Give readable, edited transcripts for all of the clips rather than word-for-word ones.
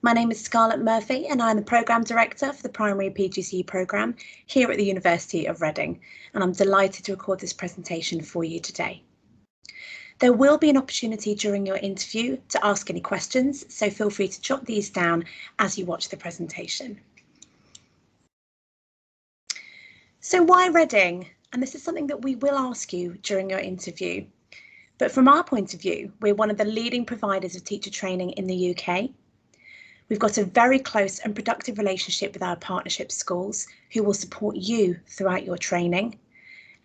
My name is Scarlett Murphy and I'm the Programme Director for the Primary PGCE programme here at the University of Reading, and I'm delighted to record this presentation for you today. There will be an opportunity during your interview to ask any questions, so feel free to jot these down as you watch the presentation. So why Reading? And this is something that we will ask you during your interview. But from our point of view, we're one of the leading providers of teacher training in the UK. We've got a very close and productive relationship with our partnership schools who will support you throughout your training.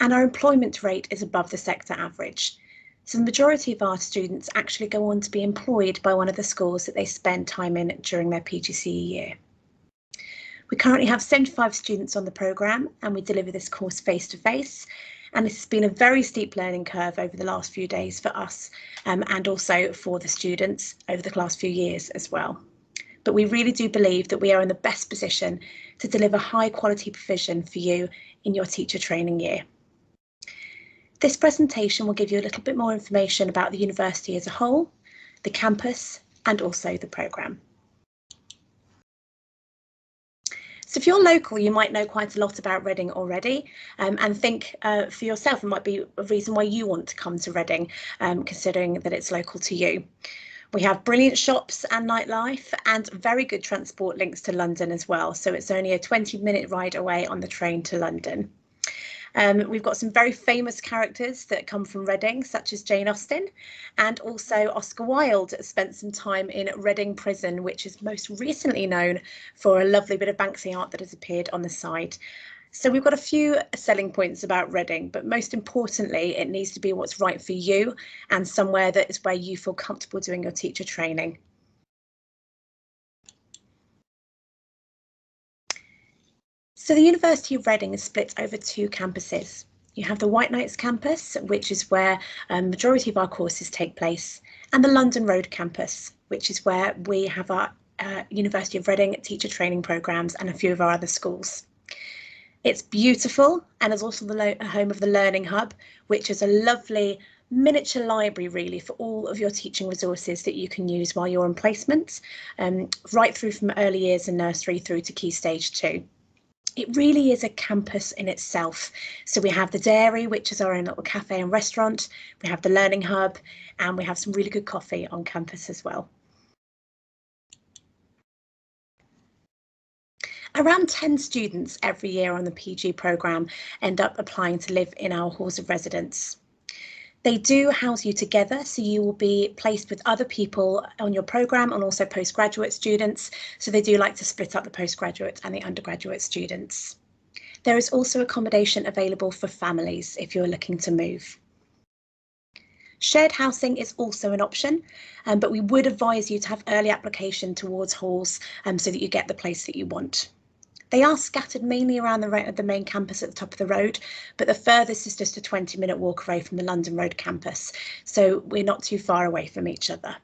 And our employment rate is above the sector average. So the majority of our students actually go on to be employed by one of the schools that they spend time in during their PGCE year. We currently have 75 students on the programme and we deliver this course face to face. And this has been a very steep learning curve over the last few days for us and also for the students over the last few years as well. But we really do believe that we are in the best position to deliver high quality provision for you in your teacher training year. This presentation will give you a little bit more information about the university as a whole, the campus, and also the programme. So if you're local, you might know quite a lot about Reading already and think for yourself it might be a reason why you want to come to Reading, considering that it's local to you. We have brilliant shops and nightlife and very good transport links to London as well. So it's only a 20-minute ride away on the train to London. We've got some very famous characters that come from Reading, such as Jane Austen, and also Oscar Wilde spent some time in Reading Prison, which is most recently known for a lovely bit of Banksy art that has appeared on the side. So we've got a few selling points about Reading, but most importantly, it needs to be what's right for you and somewhere that is where you feel comfortable doing your teacher training. So the University of Reading is split over two campuses. You have the White Knights campus, which is where the majority of our courses take place, and the London Road campus, which is where we have our University of Reading teacher training programmes and a few of our other schools. It's beautiful and is also the home of the Learning Hub, which is a lovely miniature library really for all of your teaching resources that you can use while you're on placement, right through from early years and nursery through to Key Stage 2. It really is a campus in itself. So we have the dairy, which is our own little cafe and restaurant. We have the Learning Hub and we have some really good coffee on campus as well. Around 10 students every year on the PG programme end up applying to live in our halls of residence. They do house you together, so you will be placed with other people on your programme and also postgraduate students. So they do like to split up the postgraduate and the undergraduate students. There is also accommodation available for families if you're looking to move. Shared housing is also an option, but we would advise you to have early application towards halls so that you get the place that you want. They are scattered mainly around the main campus at the top of the road, but the furthest is just a 20-minute walk away from the London Road campus, so we're not too far away from each other.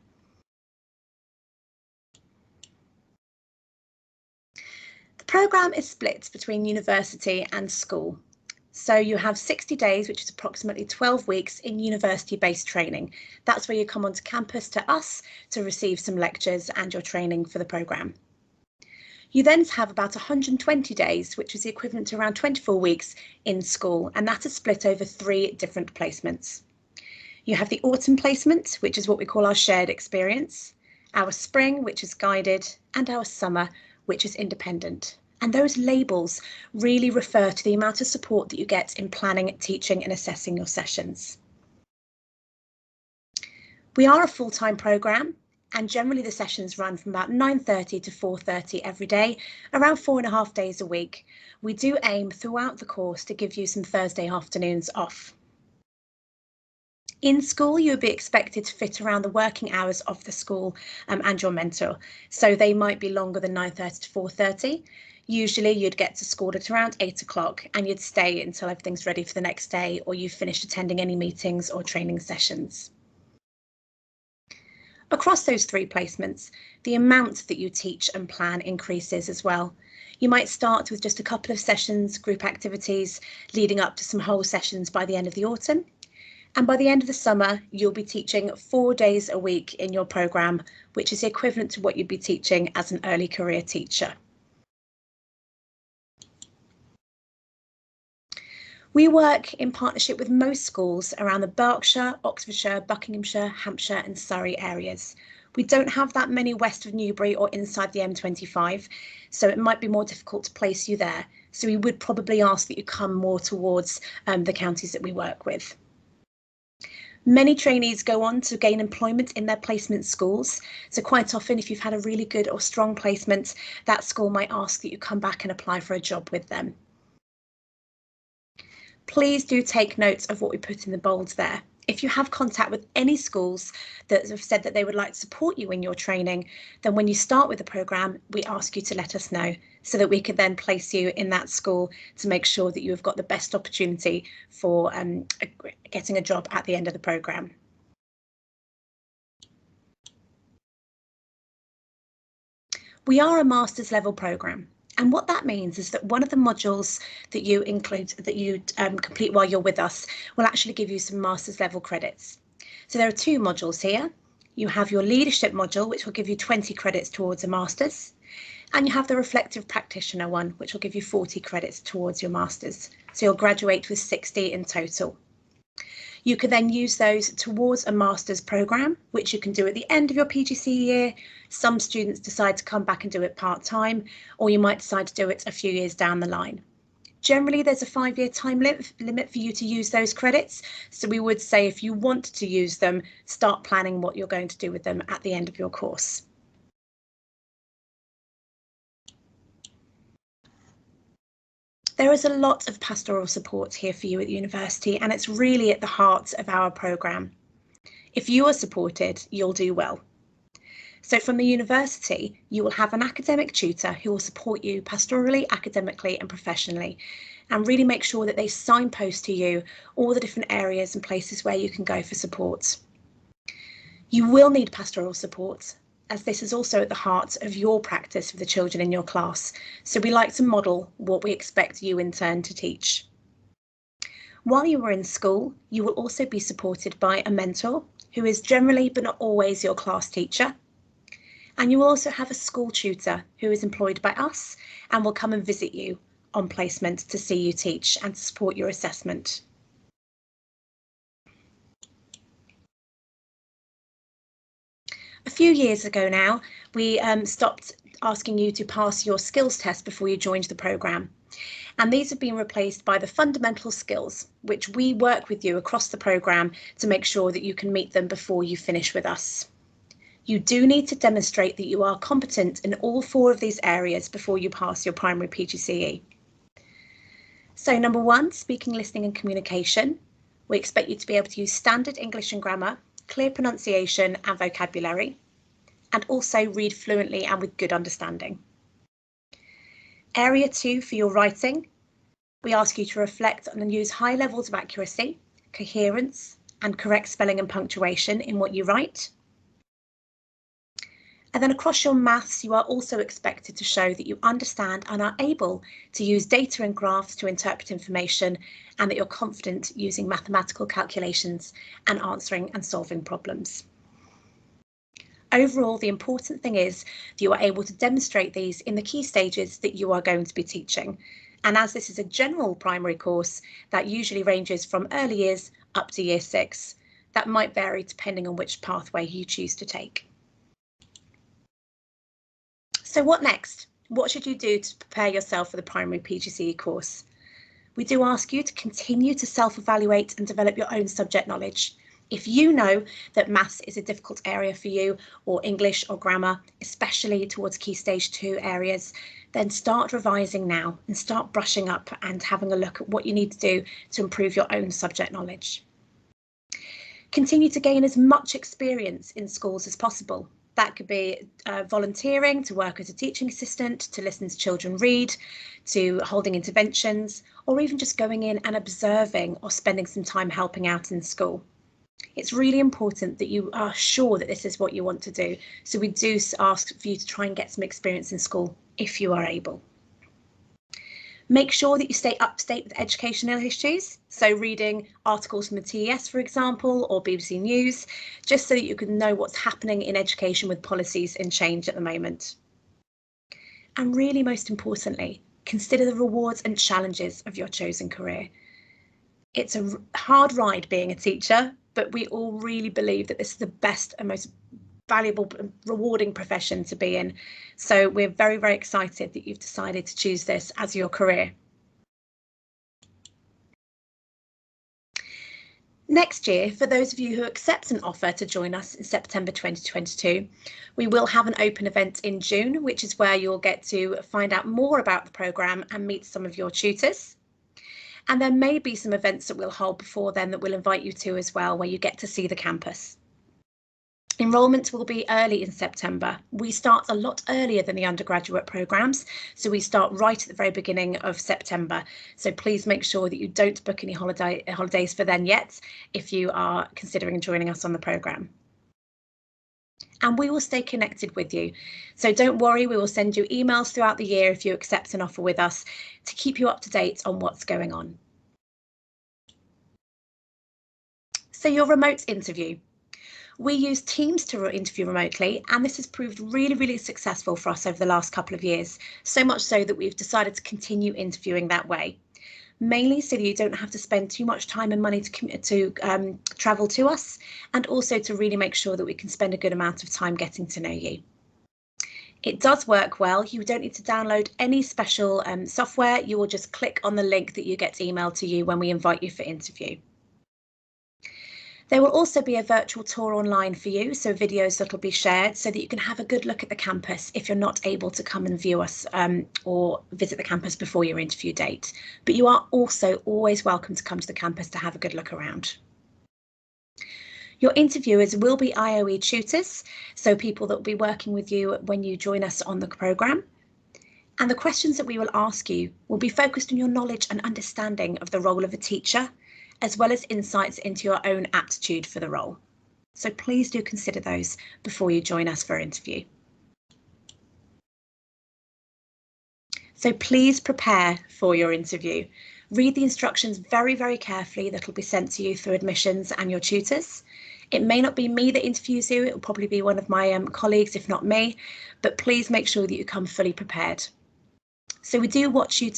The programme is split between university and school. So you have 60 days, which is approximately 12 weeks in university-based training. That's where you come onto campus to us to receive some lectures and your training for the programme. You then have about 120 days, which is the equivalent to around 24 weeks in school, and that is split over 3 different placements. You have the autumn placement, which is what we call our shared experience, our spring, which is guided, and our summer, which is independent. And those labels really refer to the amount of support that you get in planning, teaching, and assessing your sessions. We are a full-time programme. And generally the sessions run from about 9:30 to 4:30 every day, around 4.5 days a week. We do aim throughout the course to give you some Thursday afternoons off. In school, you'll be expected to fit around the working hours of the school and your mentor. So they might be longer than 9:30 to 4:30. Usually you'd get to school at around 8 o'clock and you'd stay until everything's ready for the next day or you've finished attending any meetings or training sessions. Across those 3 placements, the amount that you teach and plan increases as well. You might start with just a couple of sessions, group activities, leading up to some whole sessions by the end of the autumn. And by the end of the summer, you'll be teaching 4 days a week in your programme, which is equivalent to what you'd be teaching as an early career teacher. We work in partnership with most schools around the Berkshire, Oxfordshire, Buckinghamshire, Hampshire and Surrey areas. We don't have that many west of Newbury or inside the M25, so it might be more difficult to place you there. So we would probably ask that you come more towards the counties that we work with. Many trainees go on to gain employment in their placement schools. So quite often, if you've had a really good or strong placement, that school might ask that you come back and apply for a job with them. Please do take note of what we put in the bold there. If you have contact with any schools that have said that they would like to support you in your training, then when you start with the programme, we ask you to let us know so that we can then place you in that school to make sure that you have got the best opportunity for getting a job at the end of the programme. We are a master's level programme. And what that means is that one of the modules that you complete while you're with us will actually give you some master's level credits. So there are 2 modules here. You have your leadership module, which will give you 20 credits towards a master's. And you have the reflective practitioner one, which will give you 40 credits towards your master's. So you'll graduate with 60 in total. You can then use those towards a master's programme, which you can do at the end of your PGCE year. Some students decide to come back and do it part-time, or you might decide to do it a few years down the line. Generally, there's a 5-year time limit for you to use those credits. So we would say if you want to use them, start planning what you're going to do with them at the end of your course. There is a lot of pastoral support here for you at university, and it's really at the heart of our programme. If you are supported, you'll do well. So from the university, you will have an academic tutor who will support you pastorally, academically and professionally, and really make sure that they signpost to you all the different areas and places where you can go for support. You will need pastoral support, as this is also at the heart of your practice with the children in your class. So we like to model what we expect you in turn to teach. While you are in school, you will also be supported by a mentor who is generally but not always your class teacher. And you will also have a school tutor who is employed by us and will come and visit you on placement to see you teach and to support your assessment. A few years ago now, we stopped asking you to pass your skills test before you joined the programme. And these have been replaced by the fundamental skills, which we work with you across the programme to make sure that you can meet them before you finish with us. You do need to demonstrate that you are competent in all 4 of these areas before you pass your primary PGCE. So number 1, speaking, listening and communication. We expect you to be able to use standard English and grammar, clear pronunciation and vocabulary, and also read fluently and with good understanding. Area 2 for your writing, we ask you to reflect on and use high levels of accuracy, coherence and correct spelling and punctuation in what you write. And then across your maths, you are also expected to show that you understand and are able to use data and graphs to interpret information, and that you're confident using mathematical calculations and answering and solving problems. Overall, the important thing is that you are able to demonstrate these in the key stages that you are going to be teaching. And as this is a general primary course, that usually ranges from early years up to year 6. That might vary depending on which pathway you choose to take. So what next? What should you do to prepare yourself for the primary PGCE course? We do ask you to continue to self-evaluate and develop your own subject knowledge. If you know that maths is a difficult area for you, or English or grammar, especially towards Key Stage 2 areas, then start revising now and start brushing up and having a look at what you need to do to improve your own subject knowledge. Continue to gain as much experience in schools as possible. That could be volunteering to work as a teaching assistant, to listen to children read, to holding interventions, or even just going in and observing or spending some time helping out in school. It's really important that you are sure that this is what you want to do. So we do ask for you to try and get some experience in school if you are able. Make sure that you stay up to date with educational issues, so reading articles from the TES, for example, or BBC News, just so that you can know what's happening in education with policies in change at the moment. And really, most importantly, consider the rewards and challenges of your chosen career. It's a hard ride being a teacher, but we all really believe that this is the best and most valuable and rewarding profession to be in. So we're very, very excited that you've decided to choose this as your career. Next year, for those of you who accept an offer to join us in September 2022, we will have an open event in June, which is where you'll get to find out more about the programme and meet some of your tutors. And there may be some events that we'll hold before then that we'll invite you to as well, where you get to see the campus. Enrolment will be early in September. We start a lot earlier than the undergraduate programmes, so we start right at the very beginning of September. So please make sure that you don't book any holidays for then yet if you are considering joining us on the programme. And we will stay connected with you. So don't worry, we will send you emails throughout the year if you accept an offer with us to keep you up to date on what's going on. So your remote interview. We use Teams to interview remotely, and this has proved really, really successful for us over the last couple of years, so much so that we've decided to continue interviewing that way. Mainly so that you don't have to spend too much time and money to travel to us, and also to really make sure that we can spend a good amount of time getting to know you. It does work well. You don't need to download any special software. You will just click on the link that you get emailed to you when we invite you for interview. There will also be a virtual tour online for you, so videos that will be shared so that you can have a good look at the campus if you're not able to come and view us or visit the campus before your interview date. But you are also always welcome to come to the campus to have a good look around. Your interviewers will be IOE tutors, so people that will be working with you when you join us on the programme. And the questions that we will ask you will be focused on your knowledge and understanding of the role of a teacher, as well as insights into your own aptitude for the role. So please do consider those before you join us for interview. So please prepare for your interview. Read the instructions very, very carefully that will be sent to you through admissions and your tutors. It may not be me that interviews you, it will probably be one of my colleagues, if not me, but please make sure that you come fully prepared. So we do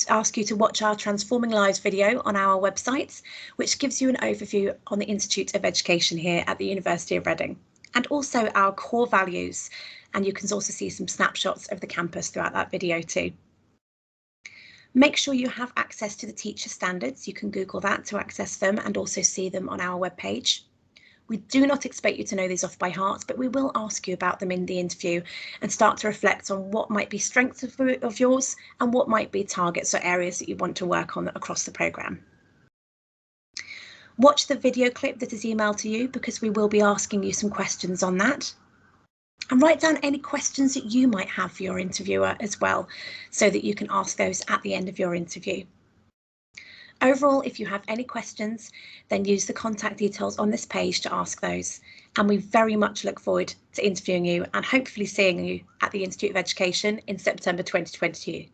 ask you to watch our Transforming Lives video on our website, which gives you an overview on the Institute of Education here at the University of Reading, and also our core values. And you can also see some snapshots of the campus throughout that video too. Make sure you have access to the teacher standards. You can Google that to access them and also see them on our webpage. We do not expect you to know these off by heart, but we will ask you about them in the interview and start to reflect on what might be strengths of yours and what might be targets or areas that you want to work on across the programme. Watch the video clip that is emailed to you because we will be asking you some questions on that. And write down any questions that you might have for your interviewer as well, so that you can ask those at the end of your interview. Overall, if you have any questions, then use the contact details on this page to ask those. And we very much look forward to interviewing you and hopefully seeing you at the Institute of Education in September 2022.